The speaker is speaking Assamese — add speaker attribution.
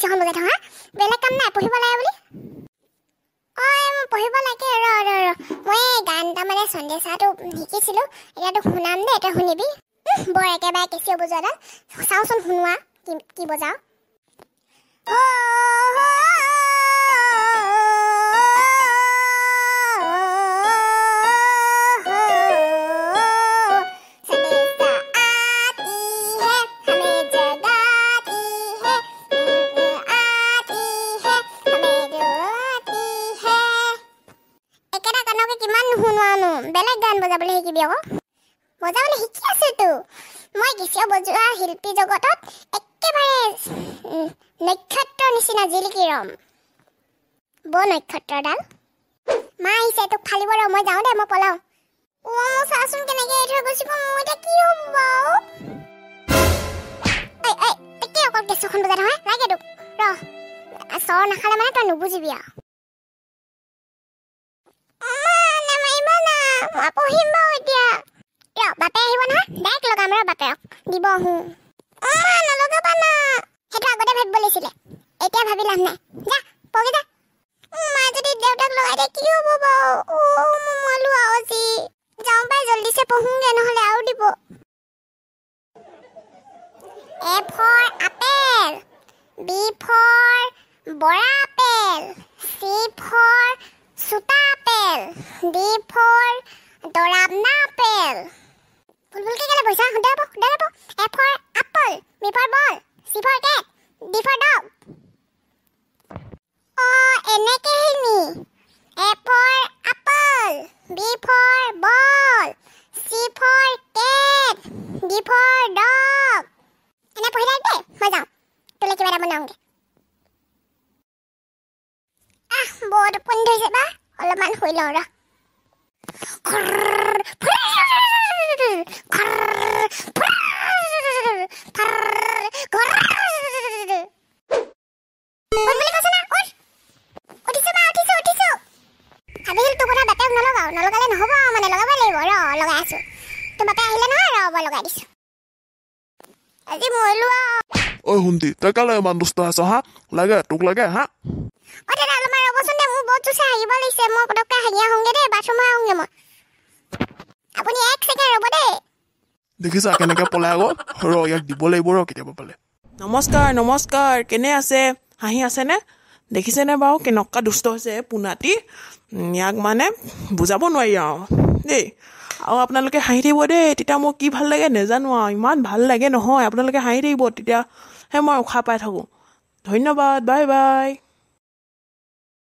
Speaker 1: এখন বজাই থওঁ হা বেলেগ কাম নাই পঢ়িব লাগে বুলি মই পঢ়িব লাগে মই গান এটা মানে সন্দেশাটো শিকিছিলোঁ এতিয়াতো শুনাম দে তই শুনিবি বৰ একেবাৰে কেঁচিও বজোৱাডাল চাওঁচোন শুনোৱা কি বজাওঁ বেলেগ গান বজাবলৈ শিকিবি আকৌ বজাবলৈ শিকি আছোতো মই কেঁচিও বজোৱা শিল্পী জগতত একেবাৰে নক্ষত্ৰৰ নিচিনা জিলিকি ৰম বৰ নক্ষত্ৰডাল মা আহিছে তোক ফালিব ৰ মই যাওঁ দে মই পলাওঁ চাচোন কেনেকৈ এৰি থৈ গৈছিব মই এতিয়া কি হ'ব বাৰু তাকে অকল কেঁচুখন বজাই নহয় লাগে তোক ৰ চৰ নাখালে মানে তই নুবুজিবি আৰু মই পঢ়িম বাৰু এতিয়া বাপে আহিব নহয় ডাইৰেক্ট লগাম ৰ বাপেৰক দিব নলগাবা না সেইটো আগতে ভাবিব লাগিছিলে এতিয়া ভাবি লাভ নাই যা পঢ়ি যা মা যদি দেউতাক লগাই দিয়ে কি হ'ব বাৰু মই লোৱা আজি যাওঁ পাই জল্দিছে পঢ়োঁগে নহ'লে আৰু দিব A for apple B for বৰা আপেল চি ফৰ চোতা আপেল ডি ফৰ দৰাবনা আপেল ফুলফুলকে কেলে বৈছা সুধা হ'ব A for apple B for ball C for cat D for dog এনেকে নি A for apple B for ball C for cat D for dog এনে পঢ়ি থাক দে মই যাওঁ তোলে কিবা এটা বনাওঁগে বৰ টোপনি ধৰিছে বা অলপমান শুই লওঁ ৰ নলগালে নহ'ব মানে লগাবই লাগিব লগাই আছো তোৰ বাপে আহিলে নহয় মই লগাই দিছো আজি মই লোৱা
Speaker 2: ঐ শুনতি তই কালে ইমান দুষ্ট আছ হা লাগে তোক লাগে হা
Speaker 1: দাদা অলপমান ৰ'বচোন দে মোৰ বহুত জোৰছে হাগিব লাগিছে মই পটককৈ হাগি আহোঁগে দেই বাথৰুমত আহোঁগে মই আপুনি 1 ছেকেণ্ড ৰ'ব দেই
Speaker 2: দেখিছা কেনেকৈ পলাই গ'ল ইয়াক দিব লাগিব কেতিয়াবা পালে
Speaker 3: নমস্কাৰ কেনে আছে হাঁহি আছেনে দেখিছেনে বাৰু কেনেকুৱা দুষ্ট হৈছে পোনাটি ইয়াক মানে বুজাব নোৱাৰি আৰু দেই আৰু আপোনালোকে হাঁহি থাকিব দেই তেতিয়া মোৰ কি ভাল লাগে নেজানো আৰু ইমান ভাল লাগে নহয় আপোনালোকে হাঁহি থাকিব তেতিয়াহে মই উশাহ পাই থাকোঁ ধন্যবাদ বাই বাই